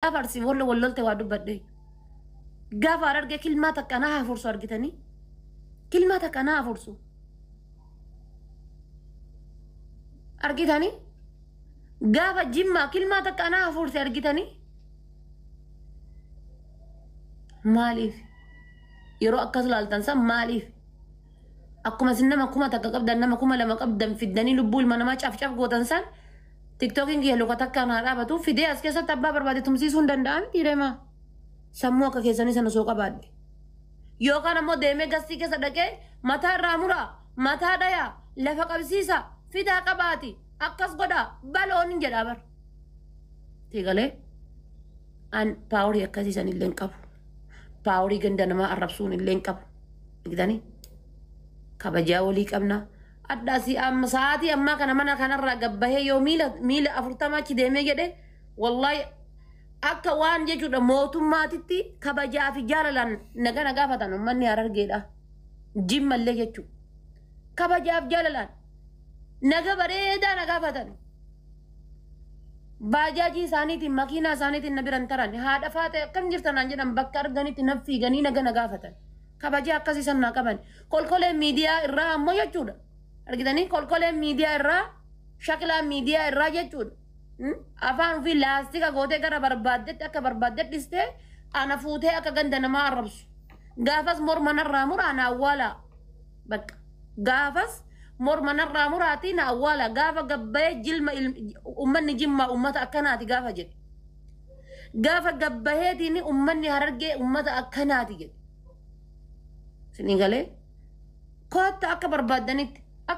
أفرسي ولا التوادو بدي قاف أرجع كلماتك أنا فرصة أرجتني كلماتك أنا فرصة أرجتني قاف الجمع كلماتك أنا فرصة أرجتني ماليف يرو أكسل التنسى ماليف أكما سنما كما تكقبدا نما كما لما قبدا في الدني لبول ما نما شاف قوتنسان تيك توكينج يلو كتك كان رابطو في دي أسكيسا تبا بربادي تمسيسون دندان تيرما سموك كيساني سنسوكا بعد يوكا نمو ديمي غستي كيسا دكي متا رامورا متا دايا لفا قبسيسا في دا قباتي أكس قدا بالون جدابر تيغالي أن باوري أكاسيسان اللين قبو باوري غندنما الربسون اللين قبو إكداني كبجا ولي قبنا أداسي أم ساعتي أما كان منا كان الرقبة يوم ميلا أفرطما كديمي جده والله أكا وان جيجو دا موتو ماتتي كبجا في جالالان نغا نغا فتن من يارر جيدا جيم اللي جيجو كبجا في جالالان نغا بريدا نغا فتن باجاجي سانيتي مكينة سانيتي نبيران تران هذا فاتح كم جرتان انجدن بكار غنيتي نفي غني نغا نغا فتن كبجا أكاسي سنة كبان كل ميديا إرا أمو يجو دا أرجعني كل ميديا إرا شكل ميديا إرا يجود أفان في لاستيك أقوده كرا بربادت أك بربادت لسته أنا فوته أك جندنا ما أعرفش قافس مر من الرامور أنا أولا بك قافس مر من الرامور أتينا أولا قافا قبّي جلم أمني جمّا أمة أكناتي قافا جد قافا قبّي تيني أمني هرجع أمة أكناتي جد سنيغالي كوت أك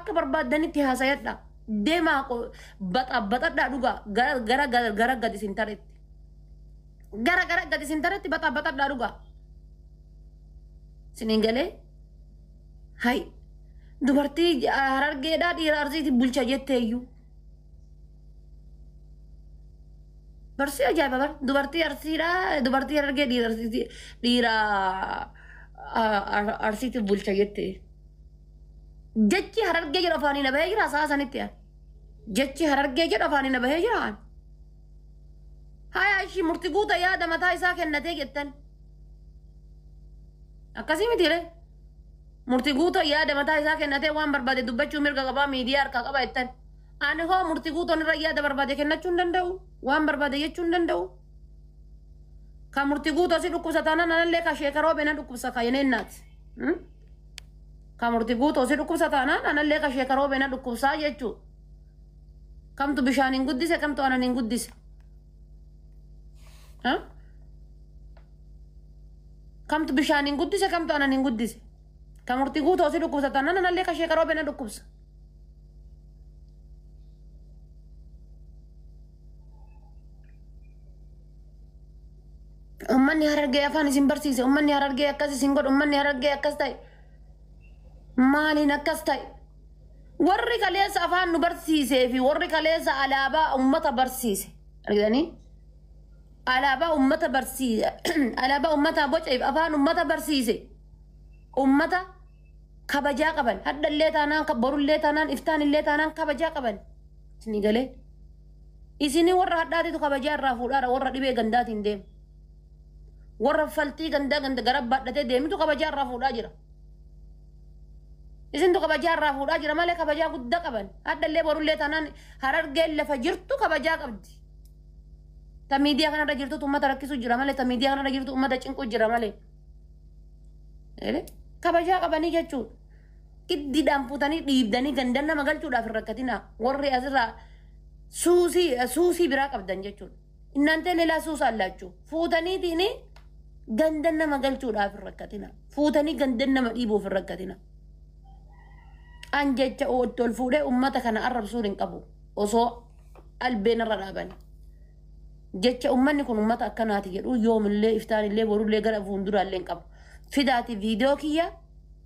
بربادني تهاسيت لا دما بطا دا دوغا gara gadi sintaretti gara gadi sintaretti bata da duga siningale hay dubarti hararge da di arziti bulcha jetteyu barsi ajaiba bar dubarti arsira dubarti hararge di arziti dira arsiti bulcha jette jechi hararge jira fani na bahira saasanitti jechi hararge jira fani na bahira hay aishi murtiguta yaada mata isa kennate jettan akkasimi tire murtiguta yaada mata isa kennate waan barbade dubbachu mirga qaba media arka qaba jettan ani ho murtiguta ni yaada barbade kennachuu danda'u waan barbade jechuu danda'u ka murtiguta si dhukkubsatana nalle ka sheekaro bena dhukkubsa kayenennat kamurti guuto si dhukkubsataana anallee ka sheekaroo beena dhukkubsaa jechuu kamtu bishaaniin guddise kamtu ananiin guddise kamtu bishaaniin guddise kamtu ananiin guddise kamurti guuto si dhukkubsataana anallee ka sheekaroo beena dhukkubsa ummanni harargee afaan isin barsiise ummanni harargee akkas isin godhu ummanni harargee akkas ta'e مالي نكستي ورّي كليس أفان نبرسيسي في ورّي كليس على أبا أمة برسيسي أريدني على أبا أمة برسيسي على أبا أمة بوجه أفان أمة برسيسي أمة كبجا قبل هذا اللي تانان كبروا اللي تانان إفتان اللي تانان كبجا قبل سني قالي إسيني ورّا هذا تو كبجا رافولا ورّا دبي غندات إندم ورّا فلتي غندا غرب بعد تدم تو كبجا رافولا جرا إذن تو كبجار رافودا جرا مالك كبجار قد قبل هذا اللي برولة تنان هرر جل فجرتو كبجار قبدي تميديا كنا رجلتو ثم تركيسو جرا مالك تميديا كنا رجلتو أمة تشينكو جرا مالك إيه كبجار قبني كتشو كدي دامبوتاني ديبداني غندنا مغال شو دافر ركتينا ورّي أزرا سوسي برا قبدان جتشو إن أنت نلا سوس الله جتشو فوتاني ديني غندنا مغال شو دافر ركتينا فوتاني غندنا مديبو في ركتينا أنجت أوتول فوري أمتا كان أرب سورين قبو وصو البين الرابان جت أمني كن أمتا كانت يجرو يوم اللي إفتان اللي ورو اللي جرب فندورا اللي قبو في ذاتي فيديو كيا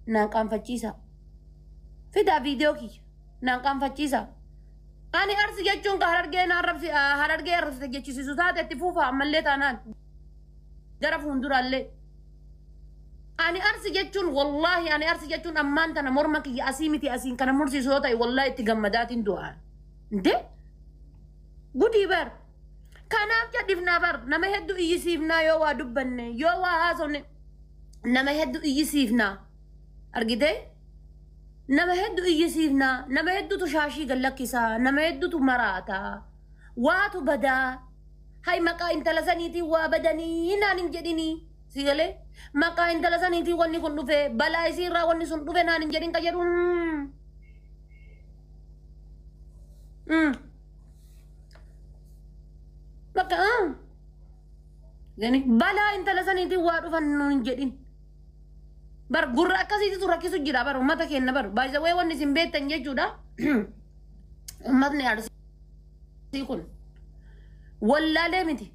ناقام فتشيسا في ذا فيديو كي ناقام فتشيسا أنا أرسل جتشون كهرجين أرب هرجين أرسل جتشي سوسات اتفوفا عملت أنا جرب فندورا اللي أنا أرسل جتون والله أنا أرسل جتون أمان تنا مرمك يا أسيمتي أسين كنا مرسي صوتي والله تجمدات دعاء ده قدي بر Kanaaf jedhifnaa bar nama hedduu iyyisiifnaa yoo waa dubbanne yoo waa haasofne nama hedduu iyyisiifnaa argitee nama hedduu iyyisiifnaa nama hedduutu shaashii gallakkisaa nama hedduutu maraataa waatu badaa hay maqaa intala saniitii waa badanii naan hin jedhinii sigalee maqaa intala saniitii wanni kun dhufe balaa isiirraa wanni sun dhufe naan hin jedhin ka jedhu maka yani balaa intala saniitii waa dhufan nuun hin jedhin bar gurra akkasiitu rakkisu jira bar ummata kenna bar baay'isa way wanni isin beektan jechuudha ummatni arsii kun wallaalee miti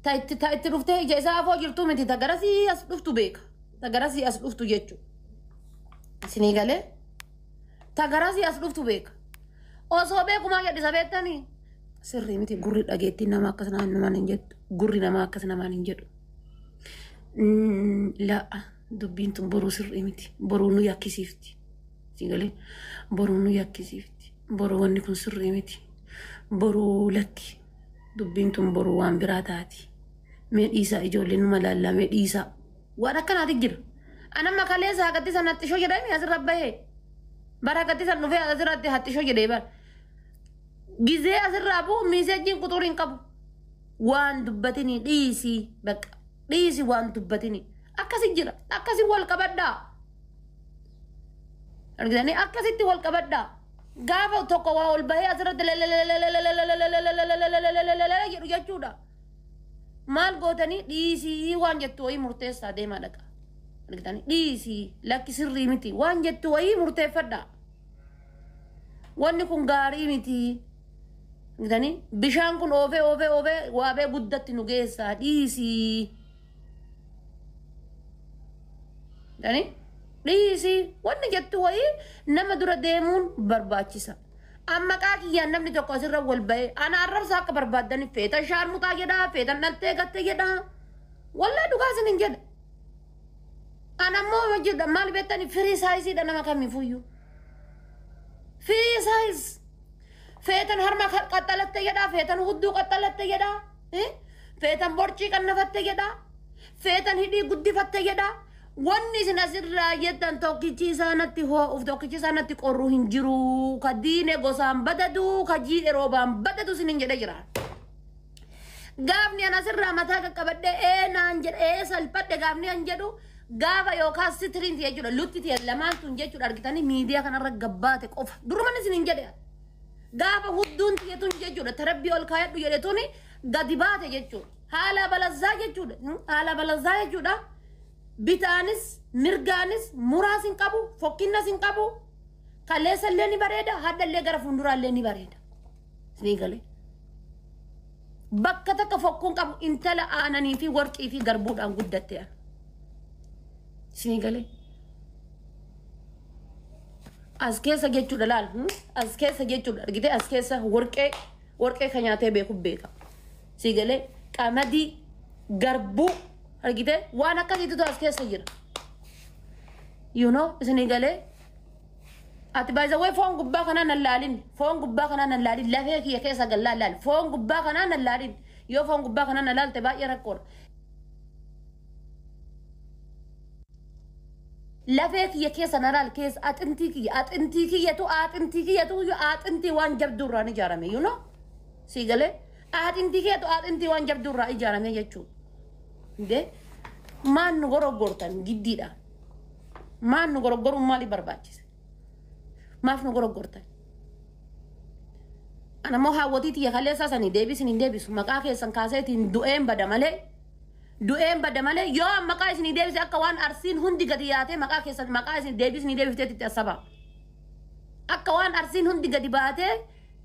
ta itti dhuftee ija isaa afoo jirtu miti ta garasii as dhuftu beeka ta garasii as dhuftu jechuudha isinii galee ta garasii as dhuftu beeka osoo beekumaa jedhisa beektanii sirrii miti gurri dhageetti nama akkas namaan hin jedhu gurri nama akkas namaan hin jedhu laa dubbiin tun boruu sirrii miti boruu nu yakkisiifti sigalee boruu nu yakkisiifti boruu wanni kun sirrii miti boruu lakki dubbiin tun boruu waan biraa taati mee dhiisaa ijoolleen numa laallaa mee dhiisaa waan akkanaati jira anamma kaleessa haqatti sanatti shoo jedhame asirra bahee bara haqatti san dhufee asirratti hatti shoo jedhee bara gizee asirraa bu'u miiseejiin quxuriin qabu waan dubbatini dhiisii bakka dhiisii waan dubbatini akkasi jira akkasi wal qabaddaa argitanii akkasitti wal qabaddaa gaafa tokko waa ol bahee asirratti jedhu jechuudha maal gootanii dhiisii waan jettu wayii murteessaa deemaa dhaqa argitanii dhiisii lakki sirrii miti waan jettu wayii murteeffadhaa wanni kun gaarii miti argitanii bishaan kun oofee waabee guddatti nu geessaa dhiisii argitanii dhiisii wanni jettu wayii nama dura deemuun barbaachisa amma qaaqiyyaan namni tokko asirra wal bahee ana arrabsa akka barbaaddani feetan shaarmutaa jedhaa feetan dhaltee gattee jedhaa wallaa dhugaa isin hin jedha ana ammoo jedha maal beektani firii saayisiidha nama kamiifuyyuu firii saayis feetan harma qaxxalatte jedhaa feetan hudduu qaxxalatte jedhaa feetan borcii qannafatte jedhaa feetan hidhii guddifatte jedhaa wanni isin asirraa jettan tokkichi isaanatti hoo'uuf tokkichi isaanatti qorruu hin jiru ka diine gosaan badadu ka jiidhe roobaan badadu isin hin jedhe jira gaafni an asirraa mataa qaqqabadhe naan jedhe salphadhe gaafni an jedhu gaafa yookaan sitiriinti jechuudha lutti ta'e lamaan tun jechuudha argitanii miidiyaa kanarra gabbaate qofa duruman isin hin jedhe gaafa hudduun tiyetun jechuudha tarabbii ol kaayadhu jedhe tuni gadi baate jechuudha haala balazzaa jechuudha bitaanis mirgaanis muraas hin qabu fokkinnas hin qabu kaleessa illee ni bareeda hadda illee gara fuulduraa illee ni bareeda isinii galee bakka takka fokkuun qabu intala aananii fi warqii fi garbuudhaan guddatte isinii galee as keessa jechuudha laal as keessa jechuudha argitee as keessa warqee kan nyaatee beeku beeka isinii galee qamadii garbuu argite waan akkasiitu as keessa jira you know isinii galee ati by the way foon gubbaa kanaan allaalin foon gubbaa kanaan allaalin lafee kiyya keessa gallaa laal foon gubbaa kanaan allaalin yoo foon gubbaa kanaan allaalte baay'ee rakkoodha lafee kiyya keessa naraal keessa axintii kiyyatu axintii waan jabduurraan ijaarame you know sii galee axintii kiyyatu axintii waan jabduurraa ijaarame jechuudha de maan nu gorogortan giddiidha maan nu gorogorun maali barbaachise maaf nu gorogortan ana moo hawwatiiti yakaleessa sanii deebisin hin deebisu maqaa keessan kaaseetiin du'een bada malee yoo maqaa isin deebise akka waan arsiin hundi gadi yaatee maqaa keessan maqaa isin deebisin deebifteetti asaba akka waan arsiin hundi gadi baatee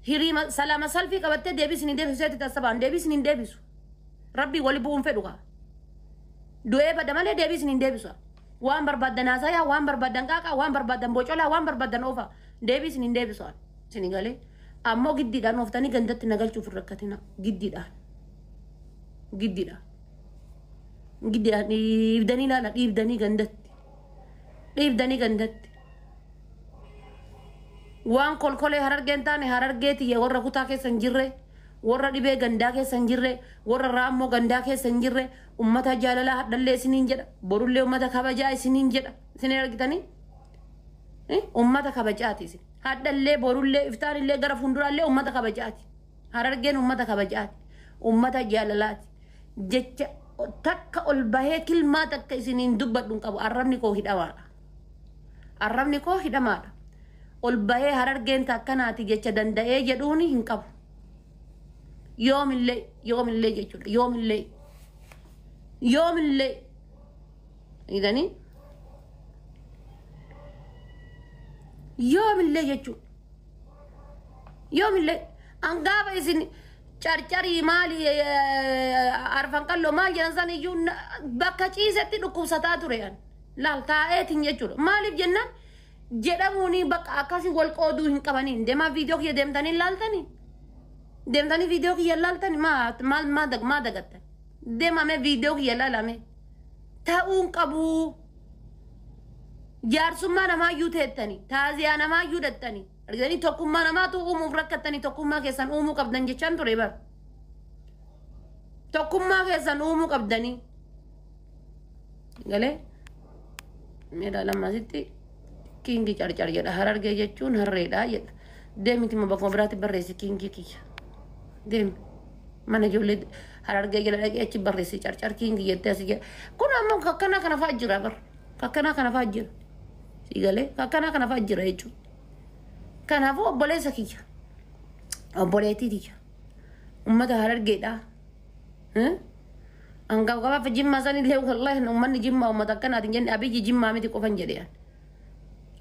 hiriima salama salfii qabattee deebisin deebifteetti asaba deebisin deebisu rabbi wali bu'uun fedhuka du'ee bada malee deebisin hin deebisu waan barbaadan haasaya waan barbaadan qaaqa waan barbaadan bocolaa waan barbaadan oofa deebisin hin deebisu isin galee ammoo giddiidhaan ooftanii gandatti nagalchuuf rakkatina giddiidhaan dhiibdanii laala dhiibdanii gandatti waan kolkolee harargeen taane harargeeti warra kutaa keessa hin jirre warra dhibee gandaa keessa hin jirre warra raammoo gandaa keessa hin jirre ummata jaalalaa hadhallee isiniin jedha borullee ummata kabajaa isiniin jedha isin argitanii ummata kabajaati isin hadhallee borullee iftaanillee gara fuulduraallee ummata kabajaati Harargeen ummata kabajaati ummata jaalalaati jecha takka ol bahee kilmaa takka isiniin dubbadhu qabu arrabni koo hidhamaadha ol bahee Harargeen takkanaati jecha danda'ee jedhuuni hin qabu yoomillee jechuudha yoomillee idanii yoomillee jechuudha yoomillee angaaba isin carcarii maali arfan qalloo maal jedhan san iyyuu bakka ciisetti dhukkubsataa ture laal taa'eetiin jechuudha maaliif jennaan jedhamuuni bakka akkasii wal qooduu hin qabaniin deemaa viidiyoo kiyya deemtanii laaltanii deemtanii viidiyoo kiyya laaltanii maa dagattan deemame viidiyoo kiyya laalame ta'uun qabu jaarsummaa namaayyuu teettanii taaziyaa namaayyuu dhattanii argitanii tokkummaa namaatu uumuuf rakkattanii tokkummaa keessan uumuu qabdan jechaan ture bar tokkummaa keessan uumuu qabdanii galee meedhaa lammaasitti kiingi carcar jedha Harargee jechuun harreedha jedha deemiti ma bakkuma biraatti barreessi kiingi kiyya deemi mana ijoollee Harargee jedha dhaqee achi barreessi carcar kiingi jettee asii jedha kun ammoo kakkanaa kana fa'aa jira bar kakkanaa kana fa'aa jira si galee kakkanaa kana fa'aa jira jechuudha kanaafuu obboleessa kiyya obboleettii kiyya ummata Harargeedha angaaf gabaaf jimmaa sanillee wallahi ummanni jimmaa ummata akkanaatiin jenne abiyyi jimmaa miti qofan jedhe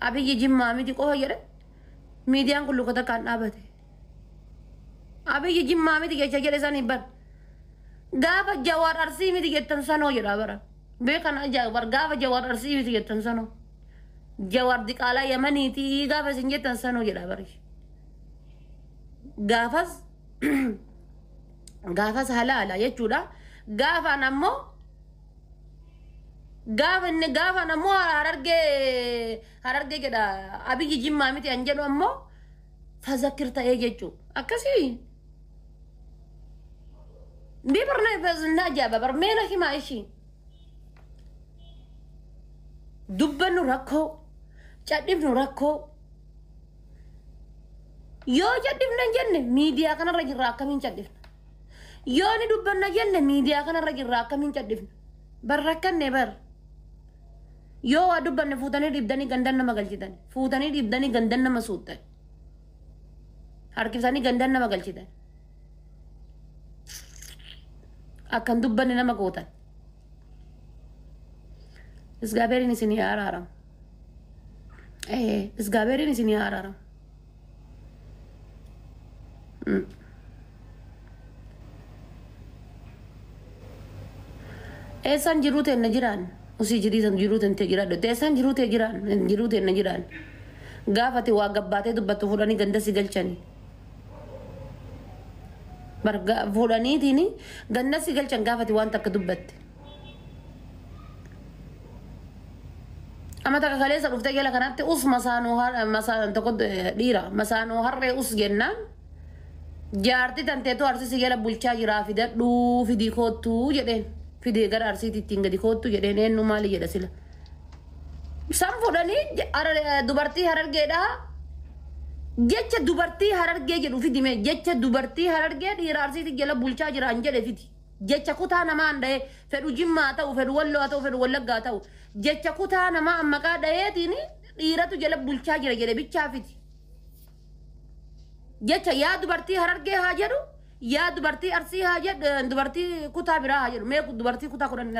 abiyyi jimmaa miti qofa jedhe miidiyaan kun lukata kan dhaabate abiyyi jimmaa miti jecha jedhe sanii bar gaafa Jawaar Arsii miti jettan sanoo jedha bara beekan ajaa'ibar gaafa Jawaar Arsii miti jettan sanoo Jawaar Diqaalaa Yamaniiti gaafa isin jettan sanoo jedha bari gaafas halaala jechuudha gaafaan ammoo gaafaan ammoo Harargee jedha abiyyi jimmaa miti an jedhu ammoo fazakir ta'ee jechuudha akkasii bibarna beznaa jaaba barmeena himaa ishii dubbannu rakkoo cadhifnu rakkoo yoo cadhifna jenne miidiyaa kanarra jirra akkamiin cadhifna yoo ni dubbanna jenne miidiyaa kanarra jirra akkamiin cadhifna bar rakkanne bar yoo waa dubbanne fuutanii dhibdanii gandan nama galchitan fuutanii dhibdanii gandan nama suuttan harkifsanii gandan nama galchitan akkan dubbanne nama gootan isgaabeeriin isinii araaramu isgaabeeriin isinii araaramu eessan jiruu teenna jiraan usii jiriisan jiruu teente jiraadhu teessan jiruu tee jiraan jiruu teenna jiraan gaafate waa gabbaatee dubbattu fuudhanii ganda si galchanii barga fuudhaniitiini ganda si galchan gaafate waan takka dubbatte amma takka kaleessa dhufte gala kanatti us masaan tokko dhiira masaanoo harree us jennaan jaarti tanteetu arsisi gala bulchaa jiraa fidadhuu fidii koottuu jedheen fidee gara arsiitti ittiin gadi koottu jedheen eenyu maali jedha sila san fuudhanii dubartii Harargeedha jecha dubartii Harargee jedhu fidime jecha dubartii Harargee dhiira arsiitti jala bulchaa jiraan jedhe fidi jecha kutaa namaa handa'e fedhu Jimmaa ta'u fedhu Walloo haa ta'u fedhu Wallaggaa ta'u jecha kutaa namaa maqaa dha'eetiin dhiiratu jala bulchaa jira jedhe bichaa fidi jecha yaa dubartii Harargee haa jedhu yaa dubartii Arsii haa jedhu dubartii kutaa biraa haa jedhu mee dubartii kutaa kudhan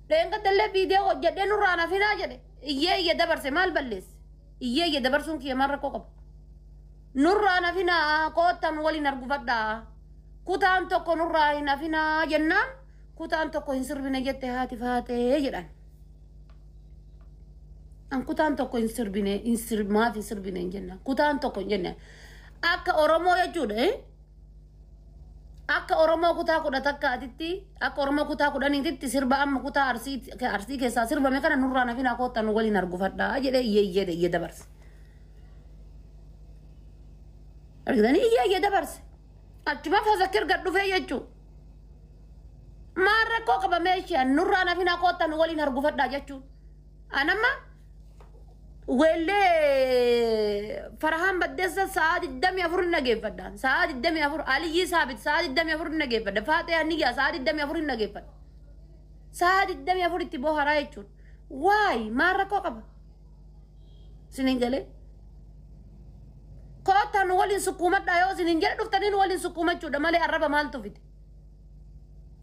dheenga dallee viidiyoo hojjedhee nurraa nafinaa jedhe iyyee dabarse maal balleesse iyyee dabarsuun kiyya maal rakkoo qabu nurraa nafinaa koottan waliin argufadhaa kutaan tokko nurraa hin nafinaa jennaan kutaan tokko hin sirbine jette haati faatee jedhan an kutaan tokko hin sirbine maaf hin sirbine hin jennaan kutaan tokko hin jennaan akka Oromoo jechuudha akka Oromoo kutaa kudha takkaatitti akka Oromoo kutaa kudhaniititti sirba amma kutaa arsii keessaa sirbame kana nurraa nafinaa koottan waliin argufadhaa jedhe iyyee dabarse argitanii iyyee dabarse achuma fazakir gadhu fe jechu marra ko qaba meesha nurra nafina qottan walin hargufadha jechu anama welle farhan badessa saad dam yafur nagefadda saad dam yafur ali sabit saad dam yafur nagefadda fatiha niya saad dam yafur nagefadda saad dam yafur tibo hara jechu why marra ko qaba siningale قطن ولين سكومة دايوز نينجر دفترين ولين سكومة شو دمالي عربة مال تفيد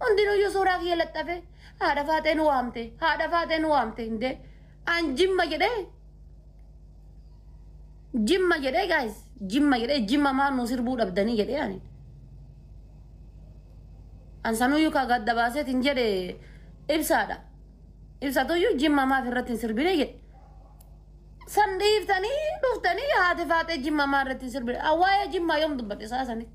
عندنا يسورا كي لطفة هذا فاتن وامته إنده عن جيم ما جده guys جيم ما نصير بود أبداني جده يعني أنسانو يو كعاد دباسة تنجر إبسا تو يو جيم ما في رتين سربينه جد سنديف تاني هذا فاتح جيم ما رتين سربينه أوايا جيم ما يوم دبته ساسني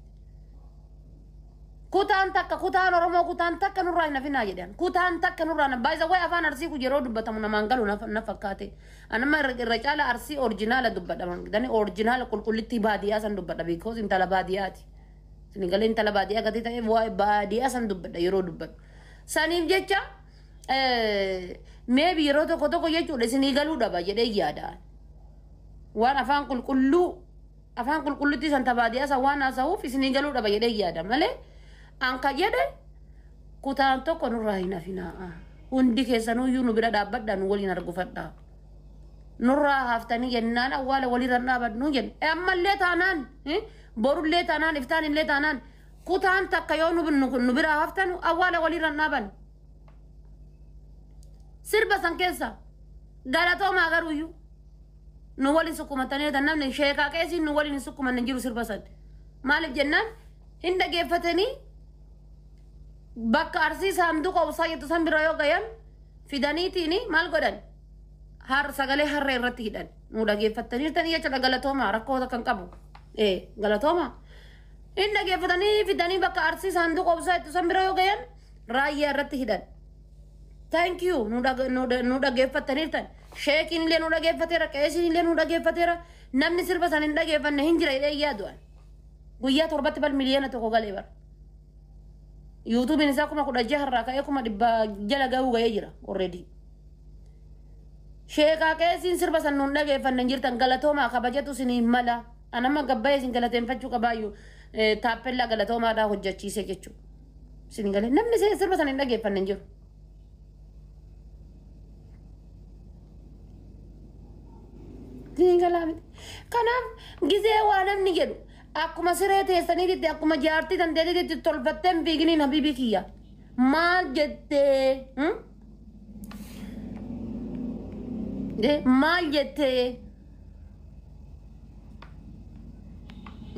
كوتان رمو كوتان تك نورانا في ناجدان كوتان تك نورانا بايزا ويا أفان أرسي كجرو دبته من مانغلو نفكاته أنا ما رجال أرسي أورجينال دبته من داني أورجينال كل تبادية سن دبته بيكوز إنت لباديات سنقول إنت لبادية كتير تاني واي بادية سن دبته يرو دبته سنيم جتة maybe يرو تو كو يجوا لسنقولوا دبا جده يادا وان أفان كل تيسان تبادية سوانا سو في سنقولوا دبا جده يادا ماله angka jede kutaan tokko nurraa hin hafinaa hundi keessanuu iyyuu nu bira dhaabbadhaan waliin argufadha nurraa haftanii jennaan awwaala walirra dhaabadnu jenna ammallee taanaan borullee taanaan iftaanillee taanaan kutaan takka yoo nu bira haftanu awwaala walirra dhaaban sirba san keessa galatoomaa garuuyyuu nu waliin sukkumatanii namni sheekaa qeesiin nu waliin sukkuman jiru sirba san maaliif jennaan hin dhageeffatanii bakka arsii saanduqa usaa jettu san bira yoo gayan fidaniitiini maal godhan sagalee harree irratti hidhan nu dhageeffataniirtanii jechuudha galatoomaa rakkoota kan qabu galatoomaa hin dhageeffatanii fidanii bakka arsii saanduqa usaa jettu san bira yoo gayan raayyaa irratti hidhan thank you nu dhageeffataniirtan sheekiin illee nu dhageeffateera qeesiin illee nu dhageeffateera namni sirba san hin dhageeffanne hin jira jedhee yaadu'an guyyaa torbatti bal miliyoona tokko galee bara YouTube ni saa kuma kudha jaharraa ka'ee kuma dhibba jala gahuu ga'ee jira already sheekaa qeesiin sirba san nuun dhageeffanne jirtan galatoomaa kabajatu isinii mala anama gabbayee isin galateeffachuu qabaayyuu taappellaa galatoomaadhaa hojjechiise jechuudha isin galee namni sirba san hin dhageeffanne jiru kanaaf gizee waa namni jedhu akkuma siree teessaniitti akkuma jaartii dandeetitti tolfatteen fiiginiin habiibii kiyya maal jettee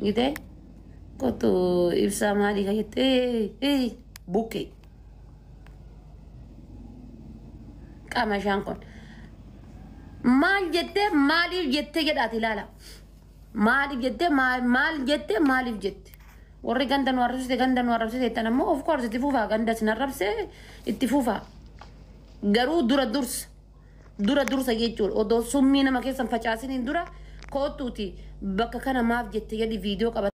gite kotu ibsaa maalii ka jettee bukkee qaama ishaan kun maal jettee maaliif jettee jedhaati ilaala maaliif jettee maaliif jette warri ganda nu arrabsite jettan ammoo of course itti fufaa ganda sin arrabse itti fufaa garuu dura dursa jechuudha odoo summii nama keessan facaasiniin dura kootuuti bakka kana maaf jette jedhi viidiyoo qaba